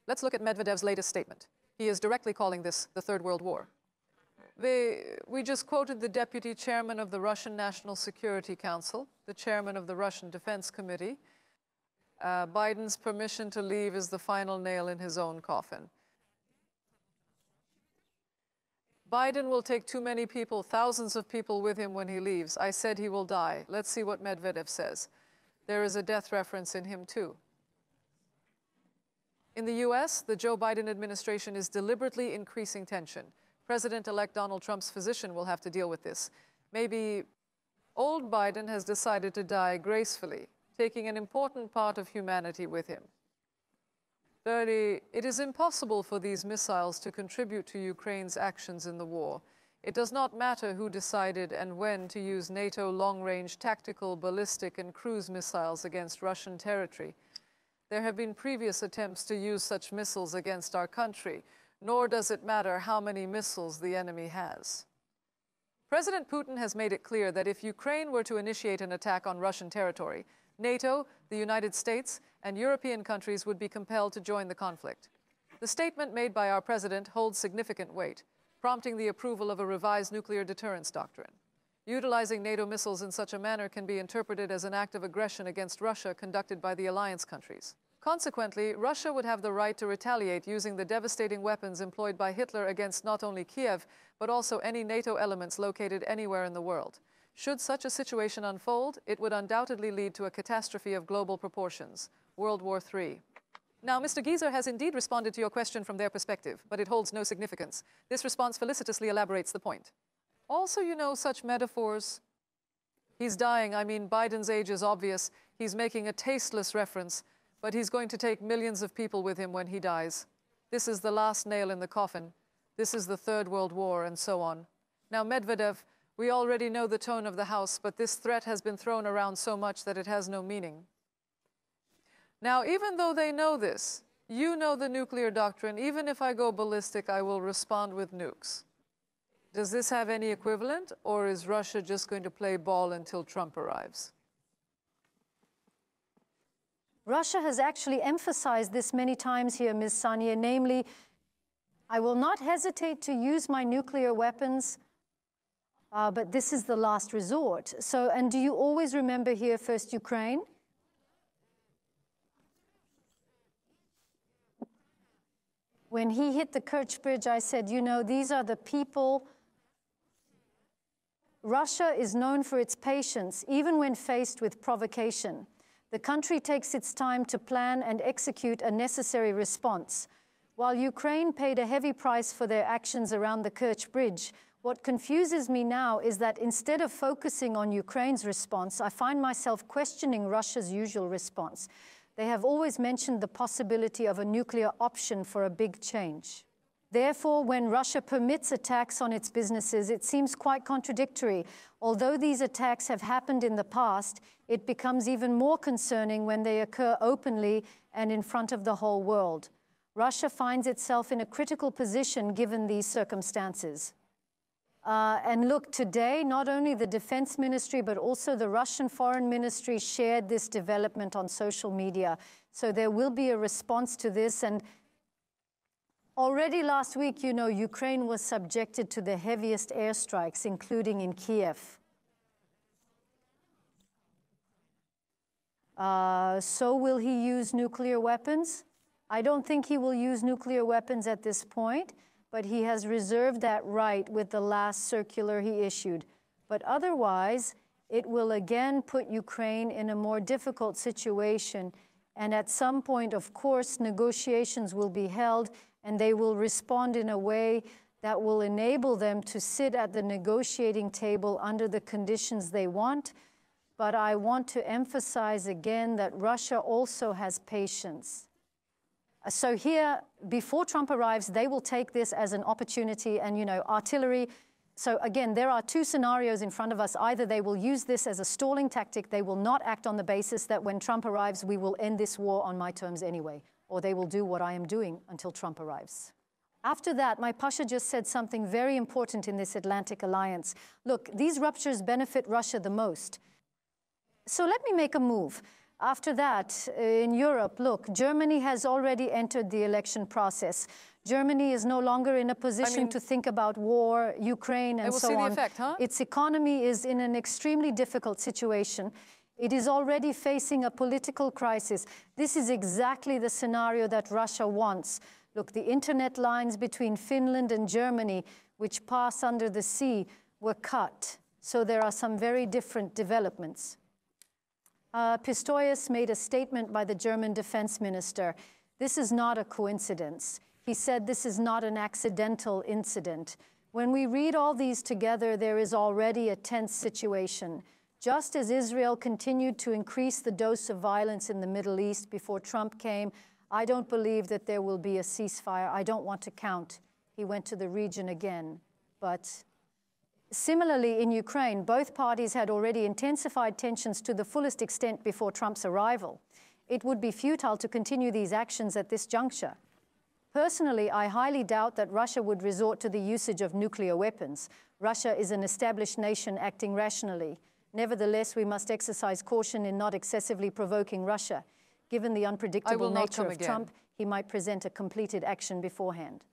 Let's look at Medvedev's latest statement. He is directly calling this the Third World War. We just quoted the deputy chairman of the Russian National Security Council, the chairman of the Russian Defense Committee. Biden's permission to leave is the final nail in his own coffin. Biden will take too many people, thousands of people with him when he leaves. I said he will die. Let's see what Medvedev says. There is a death reference in him too. In the US, the Joe Biden administration is deliberately increasing tension. President-elect Donald Trump's physician will have to deal with this. Maybe old Biden has decided to die gracefully, taking an important part of humanity with him. 30, it is impossible for these missiles to contribute to Ukraine's actions in the war. It does not matter who decided and when to use NATO long-range tactical, ballistic, and cruise missiles against Russian territory. There have been previous attempts to use such missiles against our country, nor does it matter how many missiles the enemy has. President Putin has made it clear that if Ukraine were to initiate an attack on Russian territory, NATO, the United States, and European countries would be compelled to join the conflict. The statement made by our president holds significant weight, prompting the approval of a revised nuclear deterrence doctrine. Utilizing NATO missiles in such a manner can be interpreted as an act of aggression against Russia conducted by the alliance countries. Consequently, Russia would have the right to retaliate using the devastating weapons employed by Hitler against not only Kiev, but also any NATO elements located anywhere in the world. Should such a situation unfold, it would undoubtedly lead to a catastrophe of global proportions, World War III. Now, Mr. Gieser has indeed responded to your question from their perspective, but it holds no significance. This response felicitously elaborates the point. Also, you know, such metaphors. He's dying. I mean, Biden's age is obvious. He's making a tasteless reference, but he's going to take millions of people with him when he dies. This is the last nail in the coffin. This is the Third World War, and so on. Now, Medvedev, we already know the tone of the House, but this threat has been thrown around so much that it has no meaning. Now, even though they know this, you know the nuclear doctrine. Even if I go ballistic, I will respond with nukes. Does this have any equivalent, or is Russia just going to play ball until Trump arrives? Russia has actually emphasized this many times here, Ms. Sania, namely, I will not hesitate to use my nuclear weapons, but this is the last resort. So, and do you always remember here, first Ukraine? When he hit the Kerch Bridge, I said, you know, these are the people. Russia is known for its patience, even when faced with provocation. The country takes its time to plan and execute a necessary response. While Ukraine paid a heavy price for their actions around the Kerch Bridge, what confuses me now is that instead of focusing on Ukraine's response, I find myself questioning Russia's usual response. They have always mentioned the possibility of a nuclear option for a big change. Therefore, when Russia permits attacks on its businesses, it seems quite contradictory. Although these attacks have happened in the past, it becomes even more concerning when they occur openly and in front of the whole world. Russia finds itself in a critical position given these circumstances. And look, today, not only the Defense Ministry, but also the Russian Foreign Ministry shared this development on social media. So there will be a response to this. And already last week, you know, Ukraine was subjected to the heaviest airstrikes, including in Kiev. So will he use nuclear weapons? I don't think he will use nuclear weapons at this point, but he has reserved that right with the last circular he issued. But otherwise, it will again put Ukraine in a more difficult situation. And at some point, of course, negotiations will be held, and they will respond in a way that will enable them to sit at the negotiating table under the conditions they want. But I want to emphasize again that Russia also has patience. So here, before Trump arrives, they will take this as an opportunity and, you know, artillery. So again, there are two scenarios in front of us. Either they will use this as a stalling tactic, they will not act on the basis that when Trump arrives, we will end this war on my terms anyway, or they will do what I am doing until Trump arrives. After that, my Pasha just said something very important in this Atlantic alliance. Look, these ruptures benefit Russia the most. So let me make a move. After that, in Europe, look, Germany has already entered the election process. Germany is no longer in a position to think about war, Ukraine, and so on. We'll see the effect, huh? Its economy is in an extremely difficult situation. It is already facing a political crisis. This is exactly the scenario that Russia wants. Look, the internet lines between Finland and Germany, which pass under the sea, were cut. So there are some very different developments. Pistorius made a statement by the German defense minister. This is not a coincidence. He said this is not an accidental incident. When we read all these together, there is already a tense situation. Just as Israel continued to increase the dose of violence in the Middle East before Trump came, I don't believe that there will be a ceasefire. I don't want to count. He went to the region again. But similarly, in Ukraine, both parties had already intensified tensions to the fullest extent before Trump's arrival. It would be futile to continue these actions at this juncture. Personally, I highly doubt that Russia would resort to the usage of nuclear weapons. Russia is an established nation acting rationally. Nevertheless, we must exercise caution in not excessively provoking Russia. Given the unpredictable nature of Trump, he might present a completed action beforehand.